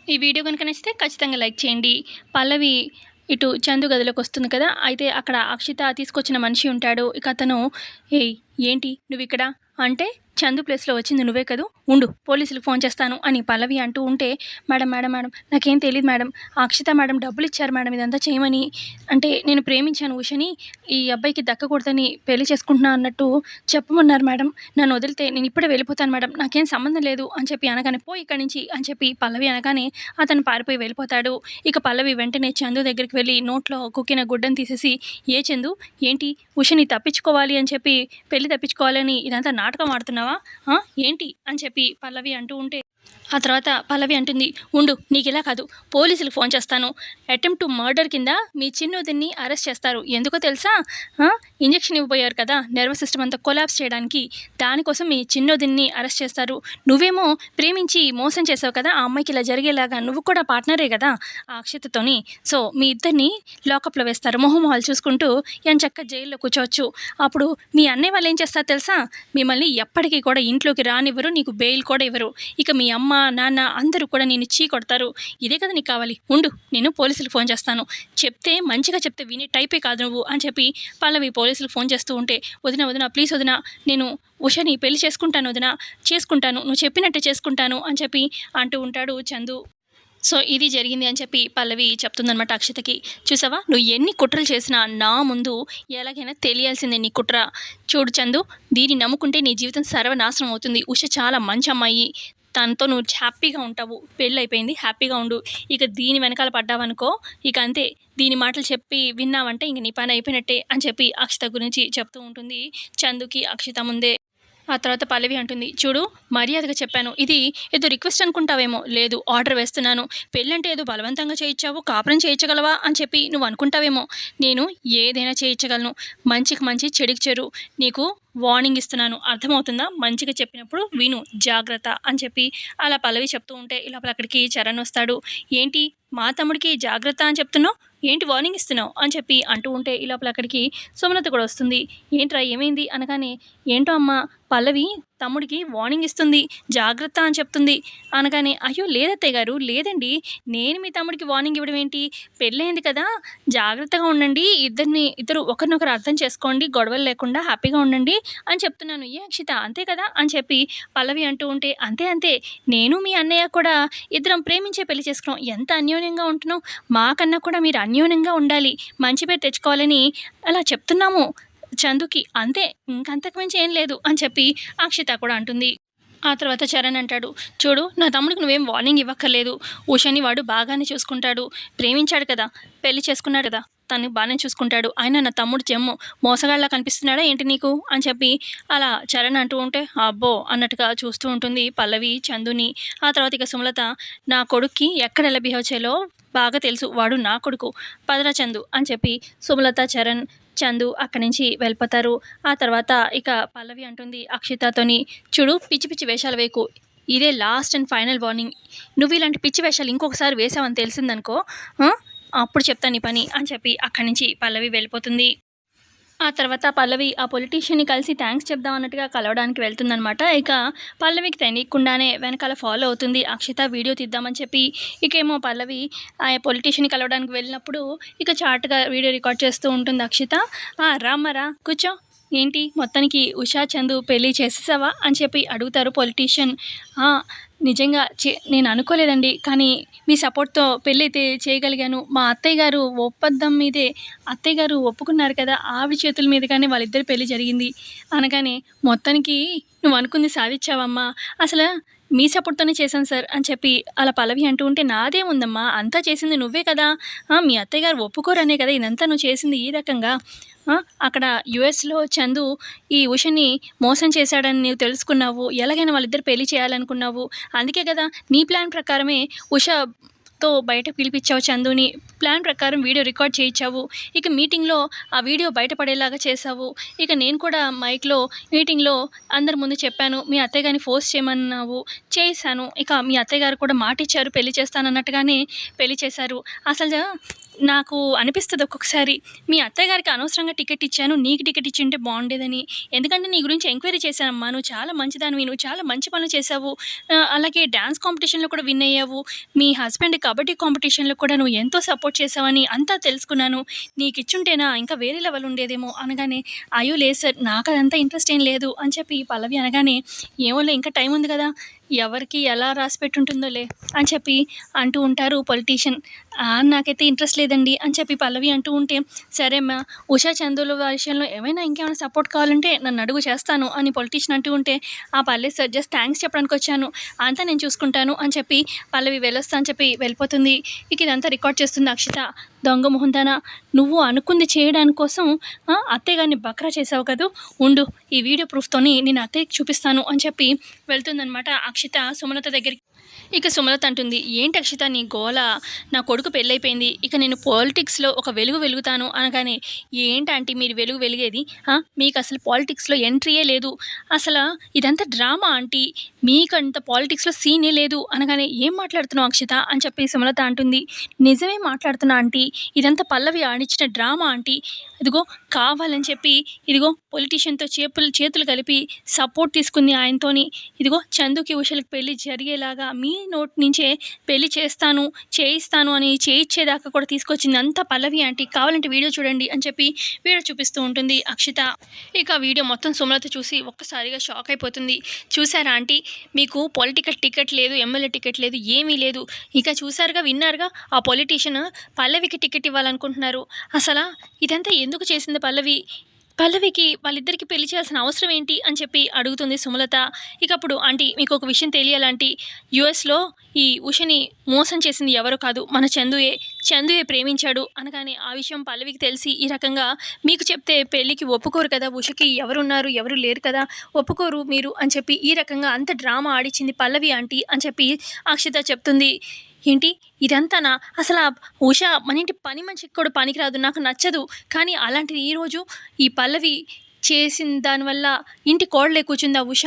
ఈ వీడియో గనుక నచ్చితే ఖచ్చితంగా లైక్ చేయండి. పల్లవి ఇటు చందు గదిలోకొస్తుంది కదా! అయితే అక్కడ అక్షిత తీసుకొచ్చిన మనిషి ఉంటాడు. ఇక అతను "ఏయ్! ఏంటి నువ్విక్కడ?" అంటే చందు ప్లేస్‌లో వచ్చింది నువ్వే కదూ! ఉండు పోలీసులకి ఫోన్ చేస్తాను అని పల్లవి అంటూ ఉంటే, "మేడం, మేడం, మేడం నాకేం తెలీదు మేడం. ఆ అక్షిత మేడం డబ్బులిచ్చారు మేడం ఇదంతా చేయమని. అంటే నేను ప్రేమించాను ఉషని. ఈ అబ్బాయికి దక్కకూడదని పెళ్లి చేసుకుంటున్నా అన్నట్టు చెప్పమన్నారు మేడం. నన్ను వదిలితే నేను ఇప్పుడే వెళ్ళిపోతాను మేడం. నాకేం సంబంధం లేదు" అని చెప్పి అనగానే, "పో ఇక్కడి నుంచి" అని చెప్పి పల్లవి అనగానే అతను పారిపోయి వెళ్ళిపోతాడు. ఇక పల్లవి వెంటనే చందు దగ్గరికి వెళ్ళి నోట్లో కుక్కిన గుడ్డను తీసేసి, "ఏ చందు ఏంటి ఉషని తప్పించుకోవాలి అని చెప్పి పెళ్లి తప్పించుకోవాలని ఇదంతా నాటకం ఆడుతున్నావా? ఆ! ఏంటి?" అని చెప్పి పల్లవి అంటూ ఉంటే, ఆ తర్వాత పల్లవి అంటుంది, "ఉండు నీకిలా కాదు పోలీసులకు ఫోన్ చేస్తాను. అటెంప్ట్ టు మర్డర్ కింద మీ చిన్నోదిన్ని అరెస్ట్ చేస్తారు. ఎందుకో తెలుసా? ఇంజెక్షన్ ఇవ్వబోయారు కదా నర్వస్ సిస్టమ్ అంతా కొలాప్స్ చేయడానికి. దానికోసం మీ చిన్నోదిన్ని అరెస్ట్ చేస్తారు. నువ్వేమో ప్రేమించి మోసం చేసావు కదా ఆ అమ్మాయికి ఇలా జరిగేలాగా. నువ్వు కూడా పార్ట్నరే కదా ఆ అక్షతతోని. సో మీ ఇద్దరిని లాకప్‌లో వేస్తారు. మొహమొహాలు చూసుకుంటూ ఎంచక్కా జైల్లో కూర్చోవచ్చు. అప్పుడు మీ అన్నయ్య వాళ్ళు ఏం చేస్తారు తెలుసా? మిమ్మల్ని ఎప్పటికీ కూడా ఇంట్లోకి రానివ్వరు. నీకు బెయిల్ కూడా ఇవ్వరు. ఇక మీ అమ్మ, నాన్న అందరూ కూడా నిన్ను చీ కొడతారు. ఇదే కదా నీకు కావాలి. ఉండు నేను పోలీసులకు ఫోన్ చేస్తాను. చెప్తే మంచిగా చెప్తే వినే టైపే కాదు నువ్వు" అని చెప్పి పల్లవి పోలీసులకు ఫోన్ చేస్తూ ఉంటే, "వదిన, వదిన ప్లీజ్ వదిన, నేను ఉషని పెళ్లి చేసుకుంటాను వదిన. చేసుకుంటాను. నువ్వు చెప్పినట్టే చేసుకుంటాను" అని చెప్పి అంటూ ఉంటాడు చందు. సో ఇది జరిగింది అని చెప్పి పల్లవి చెప్తుందనమాట అక్షతకి. "చూసావా నువ్వు ఎన్ని కుట్రలు చేసినా నా ముందు ఎలాగైనా తెలియాల్సిందే నీ కుట్ర. చూడు చందు, దీన్ని నమ్ముకుంటే నీ జీవితం సర్వనాశనం అవుతుంది. ఉష చాలా మంచి అమ్మాయి. తనతో నువ్వు హ్యాపీగా ఉంటావు. పెళ్ళైపోయింది హ్యాపీగా ఉండు. ఇక దీని వెనకాల పడ్డావనుకో ఇక అంతే. దీని మాటలు చెప్పి విన్నావంటే ఇంక నీ పని అయిపోయినట్టే" అని చెప్పి అక్షత గురించి చెప్తూ ఉంటుంది చందుకి అక్షిత ముందే. ఆ తర్వాత పల్లవి అంటుంది, "చూడు మర్యాదగా చెప్పాను. ఇది ఏదో రిక్వెస్ట్ అనుకుంటావేమో. లేదు ఆర్డర్ వేస్తున్నాను. పెళ్ళంటే ఏదో బలవంతంగా చేయిచ్చావు, కాపురం చేయించగలవా అని చెప్పి నువ్వు అనుకుంటావేమో. నేను ఏదైనా చేయించగలను. మంచికి మంచి, చెడుకి చెడు. నీకు వార్నింగ్ ఇస్తున్నాను. అర్థమవుతుందా? మంచిగా చెప్పినప్పుడు విను జాగ్రత్త" అని చెప్పి అలా పల్లవి చెప్తూ ఉంటే ఈ లోపల అక్కడికి చరణ్ వస్తాడు. "ఏంటి మా తమ్ముడికి జాగ్రత్త అని చెప్తున్నావు? ఏంటి వార్నింగ్ ఇస్తున్నావు?" అని చెప్పి అంటూ ఉంటే ఈ లోపల అక్కడికి సుమలత కూడా వస్తుంది. "ఏంట్రా ఏమైంది?" అనగానే, "ఏంటో అమ్మ పల్లవి తమ్ముడికి వార్నింగ్ ఇస్తుంది. జాగ్రత్త అని చెప్తుంది" అనగానే, "అయ్యో లేదత్తయ్య గారు లేదండి. నేను మీ తమ్ముడికి వార్నింగ్ ఇవ్వడం ఏంటి? పెళ్ళయింది కదా జాగ్రత్తగా ఉండండి. ఇద్దరు ఒకరినొకరు అర్థం చేసుకోండి. గొడవలు లేకుండా హ్యాపీగా ఉండండి అని చెప్తున్నాను. ఏ అక్షిత అంతే కదా" అని చెప్పి పల్లవి అంటూ ఉంటే, "అంతే అంతే. నేను మీ అన్నయ్య కూడా ఇద్దరం ప్రేమించే పెళ్లి చేసుకున్నాం. ఎంత అన్యోన్యంగా ఉంటున్నాం. మాకన్నా కూడా మీరు అన్యోన్యంగా ఉండాలి. మంచి పేరు తెచ్చుకోవాలని అలా చెప్తున్నాము చందుకి. అంతే. ఇంకంతకు మించి ఏం లేదు" అని చెప్పి అక్షిత కూడా అంటుంది. ఆ తర్వాత చరణ్ అంటాడు, "చూడు నా తమ్ముడికి నువ్వేం వార్నింగ్ ఇవ్వక్కర్లేదు. ఉషని వాడు బాగానే చూసుకుంటాడు. ప్రేమించాడు కదా! పెళ్లి చేసుకున్నాడు కదా! తను బానే చూసుకుంటాడు. అయినా నా తమ్ముడు జమ్ము మోసగాడిలా కనిపిస్తున్నాడా ఏంటి నీకు?" అని చెప్పి అలా చరణ్ అంటూ ఉంటే, అబ్బో అన్నట్టుగా చూస్తూ ఉంటుంది పల్లవి చందుని. ఆ తర్వాత ఇక సుమలత, "నా కొడుక్కి ఎక్కడ ఎలా బిహేవ్ చేయాలో బాగా తెలుసు. వాడు నా కొడుకు. పదరా చందు" అని చెప్పి సుమలత, చరణ్, చందు అక్కడి నుంచి వెళ్ళిపోతారు. ఆ తర్వాత ఇక పల్లవి అంటుంది అక్షితతోని, "చూడు పిచ్చి పిచ్చి వేషాలు వేయకు. ఇదే లాస్ట్ అండ్ ఫైనల్ వార్నింగ్. నువ్వు ఇలాంటి పిచ్చి వేషాలు ఇంకొకసారి వేసావని తెలిసిందనుకో ఆ! అప్పుడు చెప్తా నీ పని" అని చెప్పి అక్కడి నుంచి పల్లవి వెళ్ళిపోతుంది. ఆ తర్వాత పల్లవి ఆ పొలిటీషియన్‌ని కలిసి థాంక్స్ చెప్దాం అన్నట్టుగా కలవడానికి వెళ్తుందనమాట. ఇక పల్లవికి తెలియకుండానే వెనకాల ఫాలో అవుతుంది అక్షిత వీడియో తీద్దామని చెప్పి. ఇకేమో పల్లవి ఆ పొలిటీషియన్‌ని కలవడానికి వెళ్ళినప్పుడు ఇక చాటుగా వీడియో రికార్డ్ చేస్తూ ఉంటుంది అక్షిత. రామ్మా రా కూర్చో. ఏంటి మొత్తానికి ఉషా, చందు పెళ్లి చేసేసావా?" అని చెప్పి అడుగుతారు పొలిటీషియన్. "ఆ! నిజంగా నేను అనుకోలేదండి. కానీ మీ సపోర్ట్‌తో పెళ్ళైతే చేయగలిగాను. మా అత్తయ్య గారు ఒప్పందం మీదే అత్తయ్య గారు ఒప్పుకున్నారు కదా! ఆవిడ చేతుల మీదుగానే వాళ్ళిద్దరి పెళ్లి జరిగింది" అనగానే, "మొత్తానికి నువ్వనుకుంది సాధిచ్చావమ్మా. అసల మీ సపోర్ట్‌తోనే చేశాను సార్" అని చెప్పి అలా పల్లవి అంటూ ఉంటే, "నాదేముందమ్మా అంతా చేసింది నువ్వే కదా! మీ అత్తయ్య గారు ఒప్పుకోరనే కదా ఇదంతా నువ్వు చేసింది ఈ రకంగా. ఆ! అక్కడ యూఎస్‌లో చందు ఈ ఉషని మోసం చేశాడని నువ్వు తెలుసుకున్నావు. ఎలాగైనా వాళ్ళిద్దరు పెళ్లి చేయాలనుకున్నావు. అందుకే కదా నీ ప్లాన్ ప్రకారమే ఉష ప్లాన్తో బయటకు పిలిపించావు చందుని. ప్లాన్ ప్రకారం వీడియో రికార్డ్ చేయించావు. ఇక మీటింగ్‌లో ఆ వీడియో బయటపడేలాగా చేశావు. ఇక నేను కూడా మీటింగ్‌లో అందరి ముందు చెప్పాను. మీ అత్తయ్య గారిని ఫోర్స్ చేయమన్నావు. చేశాను. ఇక మీ అత్తయ్య గారు కూడా మాటిచ్చారు పెళ్లి చేస్తానన్నట్టుగానే పెళ్లి చేశారు. అసలు నాకు అనిపిస్తది ఒక్కొక్కసారి, మీ అత్తయ్య గారికి అనవసరంగా టికెట్ ఇచ్చాను. నీకు టికెట్ ఇచ్చుంటే బావుండేదని. ఎందుకంటే నీ గురించి ఎంక్వైరీ చేశానమ్మా. నువ్వు చాలా మంచిదానివి. నువ్వు చాలా మంచి పనులు చేశావు. అలాగే డాన్స్ కాంపిటీషన్‌లో కూడా విన్ అయ్యావు. మీ హస్బెండ్ కబడ్డీ కాంపిటీషన్‌లో కూడా నువ్వు ఎంతో సపోర్ట్ చేశావని అంతా తెలుసుకున్నాను. నీకిచ్చుంటేనా ఇంకా వేరే లెవెల్ ఉండేదేమో అనగానే, అయ్యో! లేదు సార్, నాకదంతా ఇంట్రెస్ట్ ఏం లేదు అని చెప్పి పల్లవి అనగానే, ఏమోలే ఇంకా టైం ఉంది గదా! ఎవరికి ఎలా రాసిపెట్టుంటుందోలే అని చెప్పి అంటూ ఉంటారు పొలిటీషియన్. నాకైతే ఇంట్రెస్ట్ లేదండి అని చెప్పి పల్లవి అంటూ ఉంటే, సరే అమ్మా, ఉషా, చందుల విషయంలో ఇంకేమైనా సపోర్ట్ కావాలంటే నన్నడుగు చేస్తాను అని పొలిటీషియన్ అంటూ ఉంటే, పర్లేదు సార్, జస్ట్ థ్యాంక్స్ చెప్పడానికొచ్చాను. అంతా నేను చూసుకుంటాను అని చెప్పి పల్లవి వెళ్ళొస్తా అని చెప్పి వెళ్ళిపోతుంది. ఇక ఇదంతా రికార్డ్ చేస్తుంది అక్షిత. దొంగ మొహందాన, నువ్వు అనుకుంది చేయడానికి కోసం అత్తయ్య గారిని బక్రా చేసావు కదూ! ఉండు, ఈ వీడియో ప్రూఫ్‌తోని నేను అత్తయ్యకి చూపిస్తాను అని చెప్పి వెళ్తుందనమాట అక్షిత సుమలత దగ్గరికి. ఇక సుమలత అంటుంది, ఏంటి అక్షిత నీ గోల? నా కొడుకు పెళ్ళైపోయింది. ఇక నేను పాలిటిక్స్‌లో ఒక వెలుగు వెలుగుతాను అనగానే, ఏంటాంటీ మీరు వెలుగు వెలిగేది? మీకసలు పాలిటిక్స్‌లో ఎంట్రీయే లేదు. అసల ఇదంతా డ్రామా ఆంటీ. మీకంత పాలిటిక్స్‌లో సీనే లేదు అనగానే, ఏం మాట్లాడుతున్నావు అక్షిత అని చెప్పి సుమలత అంటుంది. నిజమే మాట్లాడుతున్నా ఆంటీ. ఇదంతా పల్లవి ఆడించిన డ్రామా ఆంటీ. ఇదిగో కావాలని చెప్పి ఇదిగో పొలిటీషియన్‌తో చేతులు కలిపి సపోర్ట్ తీసుకుంది ఆయనతోని. ఇదిగో చందుకి, ఉషలకి పెళ్లి జరిగేలాగా మీ నోటి నుంచే పెళ్లి చేయిస్తాను అని చేయిచ్చేదాకా కూడా తీసుకొచ్చింది అంతా పల్లవి ఆంటీ. కావాలంటే వీడియో చూడండి అని చెప్పి వీడియో చూపిస్తూ ఉంటుంది అక్షిత. ఇక వీడియో మొత్తం సుమలత చూసి ఒక్కసారిగా షాక్ అయిపోతుంది. చూసారా ఆంటీ, మీకు పొలిటికల్ టికెట్ లేదు, ఎమ్మెల్యే టికెట్ లేదు, ఏమీ లేదు. ఇక చూసారుగా, విన్నారుగా, ఆ పొలిటీషియన్ పల్లవికి టికెట్ ఇవ్వాలనుకుంటున్నారు. అసలు ఇదంతా ఎందుకు చేసింది పల్లవికి వాళ్ళిద్దరికీ పెళ్లి చేయాల్సిన అవసరం ఏంటి అని చెప్పి అడుగుతుంది సుమలత. ఇక అప్పుడు, ఆంటీ మీకు ఒక విషయం తెలియాలంటీ, యూఎస్‌లో ఈ ఉషని మోసం చేసింది ఎవరో కాదు, మన చందుయే ప్రేమించాడు అనగానే, ఆ విషయం పల్లవికి తెలిసి ఈ రకంగా మీకు చెప్తే పెళ్ళికి ఒప్పుకోరు కదా, ఉషకి ఎవరున్నారు ఎవరు లేరు కదా, ఒప్పుకోరు మీరు అని చెప్పి ఈ రకంగా అంత డ్రామా ఆడిచ్చింది పల్లవి ఆంటీ అని చెప్పి అక్షిత చెప్తుంది. ఏంటి ఇదంతానా? అసల ఉష మన ఇంటి పని మనిషికి కూడా పనికిరాదు, నాకు నచ్చదు. కానీ అలాంటిది ఈరోజు ఈ పల్లవి చేసిన దానివల్ల ఇంటి కోడలే కూర్చుందా ఉష.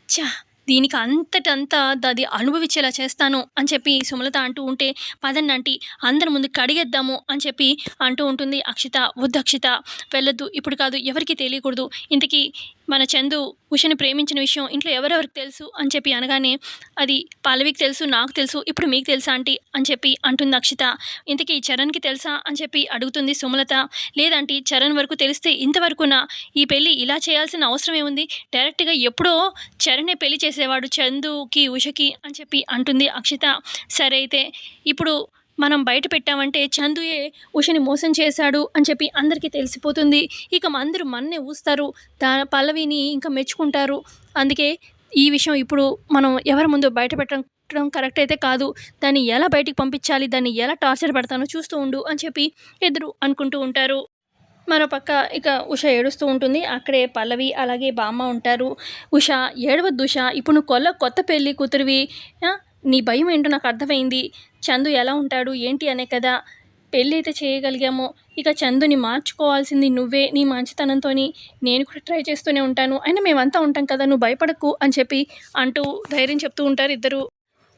ఛ! దీనికి అంతటంతా అది అనుభవించేలా చేస్తాను అని చెప్పి సుమలత అంటూ ఉంటే, పదండి ఆంటీ అందరి ముందు కడిగేద్దాము అని చెప్పి అంటూ ఉంటుంది అక్షిత. వద్దు అక్షిత, వెళ్ళొద్దు, ఇప్పుడు కాదు, ఎవరికీ తెలియకూడదు. ఇంతకీ మన చందు ఉషని ప్రేమించిన విషయం ఇంట్లో ఎవరెవరికి తెలుసు అని చెప్పి అనగానే, అది పల్లవికి తెలుసు, నాకు తెలుసు, ఇప్పుడు మీకు తెలుసా ఆంటీ అని చెప్పి అంటుంది అక్షిత. ఇంతకీ చరణ్‌కి తెలుసా అని చెప్పి అడుగుతుంది సుమలత. లేదంటీ, చరణ్ వరకు తెలిస్తే ఇంతవరకునా ఈ పెళ్లి ఇలా చేయాల్సిన అవసరం ఏముంది? డైరెక్ట్‌గా ఎప్పుడో చరణే పెళ్లి చేసేవాడు చందుకి, ఉషకి అని చెప్పి అంటుంది అక్షిత. సరే అయితే ఇప్పుడు మనం బయట పెట్టామంటే చందుయే ఉషని మోసం చేశాడు అని చెప్పి అందరికీ తెలిసిపోతుంది. ఇక అందరూ మన్నే ఊస్తారు. పల్లవిని ఇంకా మెచ్చుకుంటారు. అందుకే ఈ విషయం ఇప్పుడు మనం ఎవరి ముందు బయట పెట్టడం కరెక్ట్ అయితే కాదు. దాన్ని ఎలా బయటికి పంపించాలి, దాన్ని ఎలా టార్చర్ పెడతానో చూస్తూ ఉండు అని చెప్పి ఇద్దరు అనుకుంటూ ఉంటారు. మరోపక్క ఇక ఉష ఏడుస్తూ ఉంటుంది. అక్కడే పల్లవి అలాగే బామ్మ ఉంటారు. ఉష, ఏడవద్దు ఉష, ఇప్పుడు నువ్వు కొత్త పెళ్లి కూతురివి. నీ భయం ఏంటో నాకు అర్థమైంది. చందు ఎలా ఉంటాడు ఏంటి అనే కదా పెళ్ళి అయితే చేయగలిగాము. ఇక చందుని మార్చుకోవాల్సింది నువ్వే నీ మంచితనంతోని. నేను కూడా ట్రై చేస్తూనే ఉంటాను. అయినా మేమంతా ఉంటాం కదా, నువ్వు భయపడకు అని చెప్పి అంటూ ధైర్యం చెప్తూ ఉంటారు ఇద్దరు.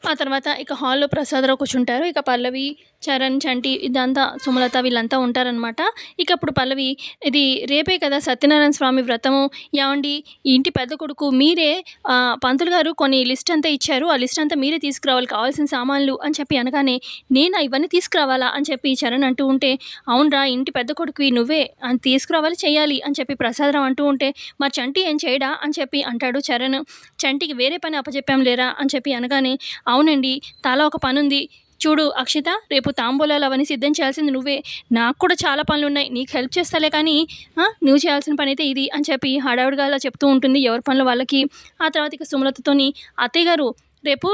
ఆ తర్వాత ఇక హాల్‌లో ప్రసాదరావు కూర్చుంటారు. ఇక పల్లవి, చరణ్, చంటి ఇదంతా సుమలత వీళ్ళంతా ఉంటారనమాట. ఇక అప్పుడు పల్లవి, ఇది రేపే కదా సత్యనారాయణ స్వామి వ్రతము. ఏవండీ, ఈ ఇంటి పెద్ద కొడుకు మీరే, పంతులు గారు కొన్ని లిస్ట్ అంతా ఇచ్చారు. ఆ లిస్ట్ అంతా మీరే తీసుకురావాలి, కావాల్సిన సామాన్లు అని చెప్పి అనగానే, నేనా ఇవన్నీ తీసుకురావాలా అని చెప్పి చరణ్ అంటూ ఉంటే, అవునురా ఇంటి పెద్ద కొడుకువి నువ్వే తీసుకురావాలి, చెయ్యాలి అని చెప్పి ప్రసాదరావు అంటూ ఉంటే, మరి చంటి ఏం చేయడా అని చెప్పి అంటాడు చరణ్. చంటికి వేరే పని అప్పచెప్పాం లేరా అని చెప్పి అనగానే, అవునండి, తలా ఒక పనుంది. చూడు అక్షిత, రేపు తాంబూలాలు అవన్నీ సిద్ధం చేయాల్సింది నువ్వే. నాకు కూడా చాలా పనులున్నాయి, నీకు హెల్ప్ చేస్తాలే కానీ నువ్వు చేయాల్సిన పని అయితే ఇది అని చెప్పి హడావుడిగా అలా చెప్తూ ఉంటుంది ఎవరి పనులు వాళ్ళకి. ఆ తర్వాత ఇక సుమలతతోని, అత్తయ్య గారు రేపు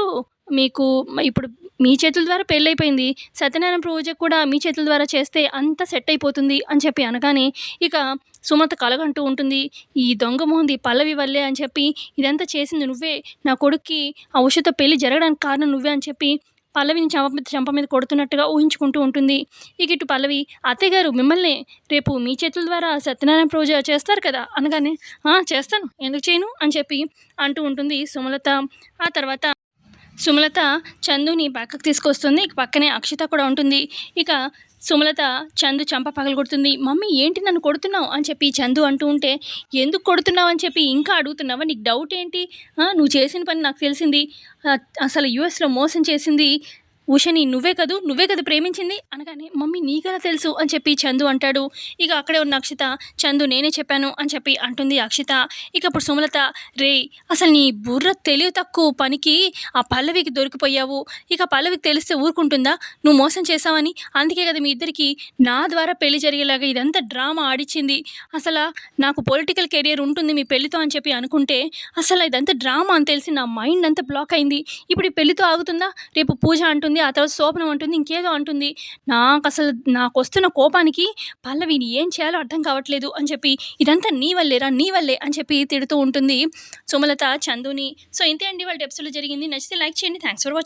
మీకు ఇప్పుడు మీ చేతుల ద్వారా పెళ్ళైపోయింది, సత్యనారాయణ పూజ కూడా మీ చేతుల ద్వారా చేస్తే అంతా సెట్ అయిపోతుంది అని చెప్పి అనగానే, ఇక సుమలత కలగంటూ ఉంటుంది. ఈ దొంగ మొహంది పల్లవి వల్లే అని చెప్పి ఇదంతా చేసింది నువ్వే, నా కొడుక్కి ఆ ఉషతో పెళ్లి జరగడానికి కారణం నువ్వే అని చెప్పి పల్లవిని చెంప మీద కొడుతున్నట్టుగా ఊహించుకుంటూ ఉంటుంది. ఇక ఇటు పల్లవి, "అత్తయ్య గారు మిమ్మల్నే రేపు మీ చేతుల ద్వారా సత్యనారాయణ పూజ చేస్తారు కదా!" అనగానే, "ఆ! చేస్తాను. ఎందుకు చేయను?" అని చెప్పి అంటూ ఉంటుంది సుమలత. ఆ తర్వాత సుమలత చందుని పక్కకు తీసుకొస్తుంది. ఇక పక్కనే అక్షిత కూడా ఉంటుంది. ఇక సుమలత చందు చెంప పగలగొడుతుంది. "మమ్మీ ఏంటి నన్ను కొడుతున్నావు?" అని చెప్పి చందు అంటూ ఉంటే, "ఎందుకు కొడుతున్నావు అని చెప్పి ఇంకా అడుగుతున్నావా? నీకు డౌట్ ఏంటి? నువ్వు చేసిన పని నాకు తెలిసింది. అసలు యూఎస్‌లో మోసం చేసింది ఉషని నువ్వే కదూ! నువ్వే కదా ప్రేమించింది" అనగానే, "మమ్మీ నీకెలా తెలుసు?" అని చెప్పి చందు అంటాడు. ఇక అక్కడే ఉన్న అక్షిత, "చందు నేనే చెప్పాను" అని చెప్పి అంటుంది అక్షిత. ఇక అప్పుడు సుమలత, "రేయ్! అసలు నీ బుర్ర తెలివి తక్కువ పనికి ఆ పల్లవికి దొరికిపోయావు. ఇక పల్లవికి తెలిస్తే ఊరుకుంటుందా? నువ్వు మోసం చేశావని. అందుకే కదా మీ ఇద్దరికీ నా ద్వారా పెళ్లి జరిగేలాగా ఇదంతా డ్రామా ఆడిచ్చింది. నాకు పొలిటికల్ కెరియర్ ఉంటుంది మీ పెళ్లితో అని చెప్పి అనుకుంటే, ఇదంతా డ్రామా అని తెలిసి నా మైండ్ అంతా బ్లాక్ అయింది. ఇప్పుడు ఈ పెళ్లితో ఆగుతుందా? రేపు పూజ అంటుంది, ఆ తర్వాత శోభనం అంటుంది, ఇంకేదో అంటుంది. నాకొస్తున్న కోపానికి పల్లవిని ఏం చేయాలో అర్థం కావట్లేదు" అని చెప్పి, "ఇదంతా నీ వల్లేరా, నీ వల్లే" అని చెప్పి తిడుతూ ఉంటుంది సుమలత చందుని. సో ఇంతే అండి వాళ్ళ ఎపిసోడ్‌లో జరిగింది. నచ్చితే లైక్ చేయండి. Thanks for watching.